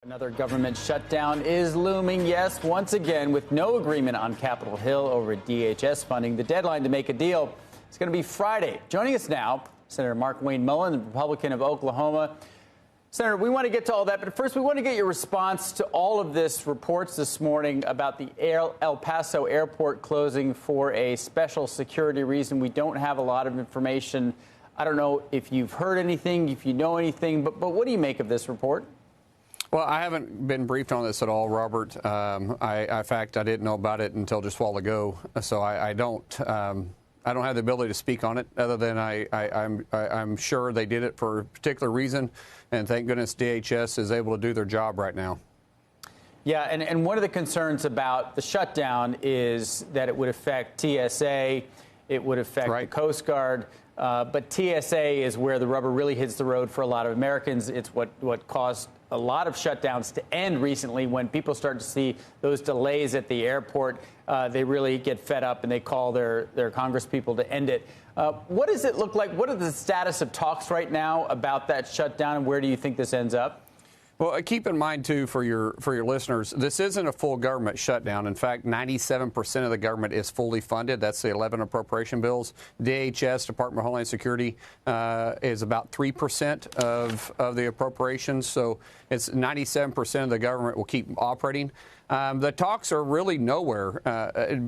Another government shutdown is looming, yes, once again, with no agreement on Capitol Hill over DHS funding. The deadline to make a deal is going to be Friday. Joining us now, Senator Markwayne Mullin, the Republican of Oklahoma. Senator, we want to get to all that, but first we want to get your response to all of this reports this morning about the El Paso airport closing for a special security reason. We don't have a lot of information. I don't know if you've heard anything, if you know anything, but what do you make of this report? Well, I haven't been briefed on this at all, Robert. In fact, I didn't know about it until just a while ago, so I don't have the ability to speak on it, other than I'm sure they did it for a particular reason, and thank goodness DHS is able to do their job right now. Yeah, and one of the concerns about the shutdown is that it would affect TSA, it would affect the Coast Guard. But TSA is where the rubber really hits the road for a lot of Americans. It's what caused a lot of shutdowns to end recently. When people start to see those delays at the airport, they really get fed up and they call their congresspeople to end it. What does it look like? What is the status of talks right now about that shutdown, and where do you think this ends up? Well, keep in mind, too, for your listeners, this isn't a full government shutdown. In fact, 97% of the government is fully funded. That's the 11 appropriation bills. DHS, Department of Homeland Security, is about 3% of the appropriations. So it's 97% of the government will keep operating. The talks are really nowhere.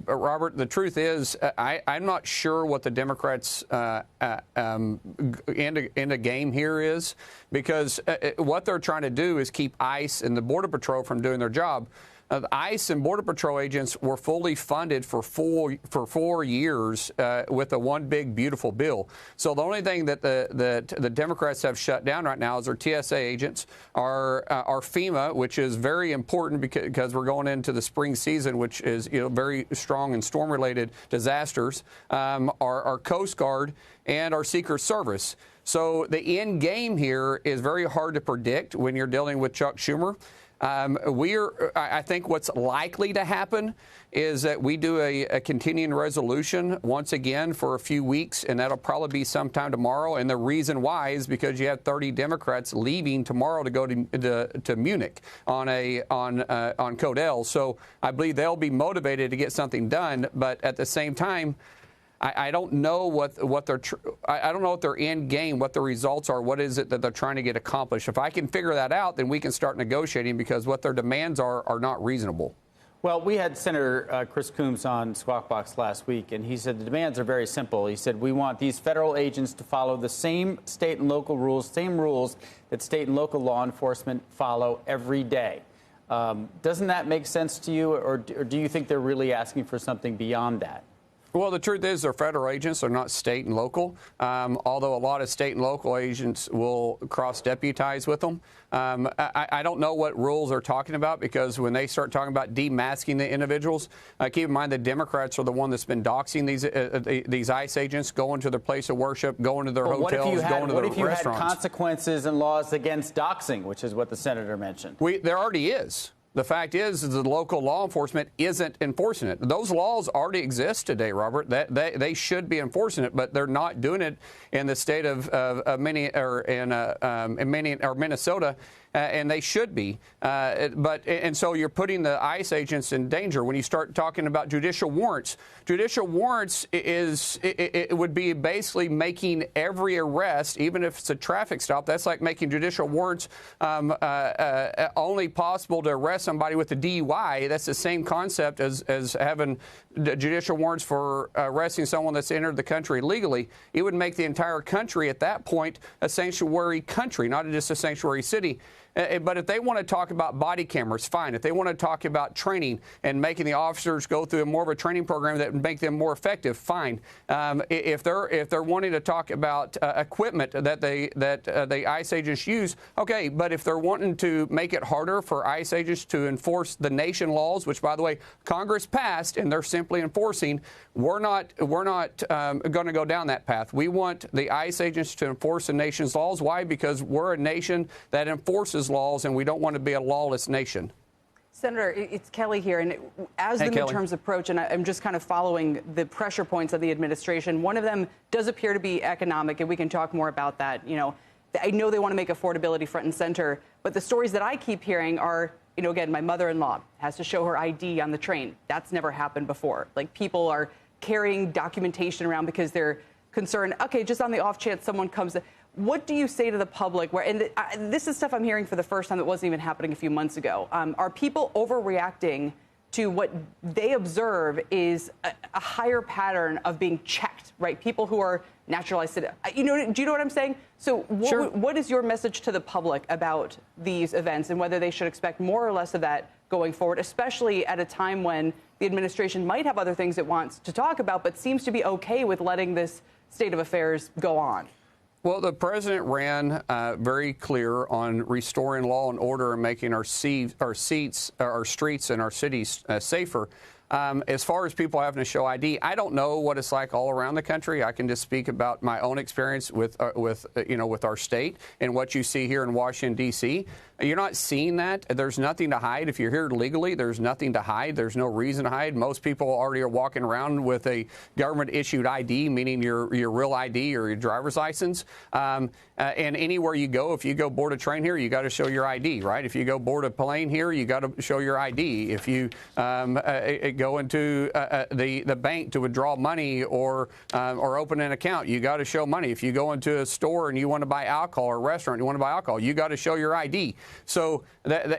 Robert, the truth is, I'm not sure what the Democrats' end of game here is, because what they're trying to do is keep ICE and the Border Patrol from doing their job. The ICE and Border Patrol agents were fully funded for 4 years with a one big beautiful bill. So the only thing that the Democrats have shut down right now is their TSA agents, our FEMA, which is very important because we're going into the spring season, which is very strong in storm-related disasters, our Coast Guard, and our Secret Service. So the end game here is very hard to predict when you're dealing with Chuck Schumer. I think what's likely to happen is that we do a continuing resolution once again for a few weeks, and that'll probably be sometime tomorrow. And the reason why is because you have 30 Democrats leaving tomorrow to go to Munich on Codell. So I believe they'll be motivated to get something done. But at the same time, I don't know what their end game, what the results are, what is it that they're trying to get accomplished. If I can figure that out, then we can start negotiating, because what their demands are not reasonable. Well, we had Senator Chris Coons on Squawk Box last week, and he said the demands are very simple. He said, we want these federal agents to follow the same state and local rules, same rules that state and local law enforcement follow every day. Doesn't that make sense to you, or do you think they're really asking for something beyond that? Well, the truth is they're federal agents. They're not state and local, although a lot of state and local agents will cross-deputize with them. I don't know what rules they're talking about, because when they start talking about demasking the individuals, keep in mind the Democrats are the one that's been doxing these ICE agents, going to their place of worship, going to their hotels, going to their restaurants. What if you had consequences and laws against doxing, which is what the senator mentioned? There already is. The fact is the local law enforcement isn't enforcing it. Those laws already exist today, Robert. They should be enforcing it, but they're not doing it in the state of Minnesota. And they should be. And so you're putting the ICE agents in danger when you start talking about judicial warrants. Judicial warrants it would be basically making every arrest, even if it's a traffic stop. That's like making judicial warrants only possible to arrest somebody with a DUI. That's the same concept as having judicial warrants for arresting someone that's entered the country illegally. It would make the entire country at that point a sanctuary country, not just a sanctuary city. But if they want to talk about body cameras, fine. If they want to talk about training and making the officers go through more of a training program that would make them more effective, fine. If they're wanting to talk about equipment that the ICE agents use, okay. But if they're wanting to make it harder for ICE agents to enforce the nation laws, which, by the way, Congress passed and they're simply enforcing, we're not going to go down that path. We want the ICE agents to enforce the nation's laws. Why? Because we're a nation that enforces laws, and we don't want to be a lawless nation. Senator, it's Kelly here, and as the midterms approach, and I'm just kind of following the pressure points of the administration, one of them does appear to be economic, and we can talk more about that. I know they want to make affordability front and center, but the stories that I keep hearing are, again, my mother-in-law has to show her ID on the train. That's never happened before. Like, people are carrying documentation around because they're concerned, okay, just on the off chance someone comes. What do you say to the public? This is stuff I'm hearing for the first time that wasn't even happening a few months ago. Are people overreacting to what they observe is a higher pattern of being checked, right? People who are naturalized citizens. Do you know what I'm saying? So Sure. What is your message to the public about these events and whether they should expect more or less of that going forward, especially at a time when the administration might have other things it wants to talk about, but seems to be okay with letting this state of affairs go on? Well, the president ran very clear on restoring law and order and making our streets, and our cities safer. As far as people having to show ID, I don't know what it's like all around the country. I can just speak about my own experience with our state and what you see here in Washington, D.C. You're not seeing that. There's nothing to hide. If you're here legally, there's nothing to hide. There's no reason to hide. Most people already are walking around with a government-issued ID, meaning your real ID or your driver's license. And anywhere you go, if you go board a train here, you got to show your ID, right? If you go board a plane here, you got to show your ID. If you go into the bank to withdraw money or open an account, you got to show money. If you go into a store and you want to buy alcohol, or a restaurant, you want to buy alcohol, you got to show your ID. So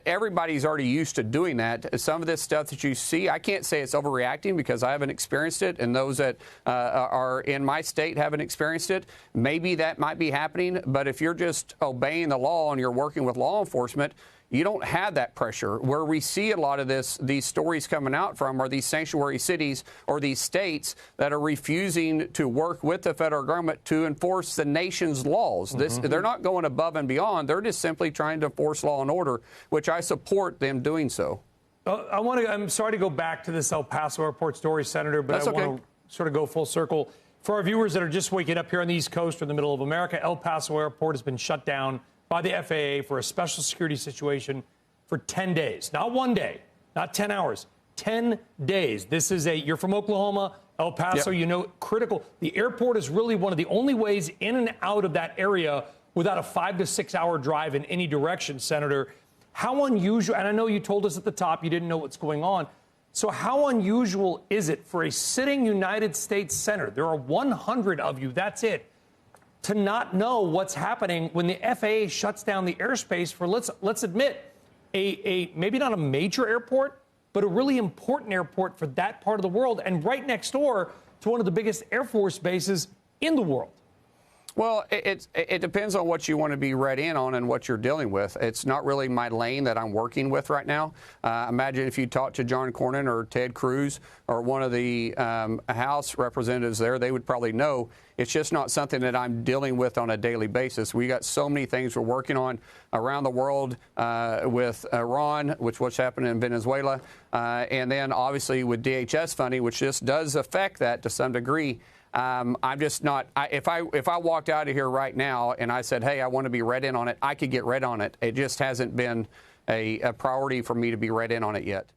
everybody's already used to doing that. Some of this stuff that you see, I can't say it's overreacting because I haven't experienced it, and those that are in my state haven't experienced it. Maybe that might be happening, but if you're just obeying the law and you're working with law enforcement, you don't have that pressure. Where we see a lot of these stories coming out from are these sanctuary cities or these states that are refusing to work with the federal government to enforce the nation's laws. They're not going above and beyond. They're just simply trying to enforce law and order, which I support them doing so. I'm sorry to go back to this El Paso airport story, Senator, but That's I want to sort of go full circle. For our viewers that are just waking up here on the East Coast or in the middle of America, El Paso airport has been shut down by the FAA for a special security situation for 10 days. Not 1 day, not 10 hours, 10 days. This is you're from Oklahoma, El Paso, Yep. Critical. The airport is really one of the only ways in and out of that area without a 5 to 6 hour drive in any direction, Senator. How unusual, and I know you told us at the top you didn't know what's going on. So how unusual is it for a sitting United States senator, there are 100 of you, that's it, to not know what's happening when the FAA shuts down the airspace for, let's admit, a maybe not a major airport, but a really important airport for that part of the world, and right next door to one of the biggest Air Force bases in the world? Well, it depends on what you want to be read in on and what you're dealing with. It's not really my lane that I'm working with right now. Imagine if you talked to John Cornyn or Ted Cruz or one of the House representatives there, they would probably know. It's just not something that I'm dealing with on a daily basis. We got so many things we're working on around the world with Iran, what's happening in Venezuela, and then obviously with DHS funding, which just does affect that to some degree. I'm just not. If I walked out of here right now and I said, hey, I want to be read in on it, I could get read on it. It just hasn't been a priority for me to be read in on it yet.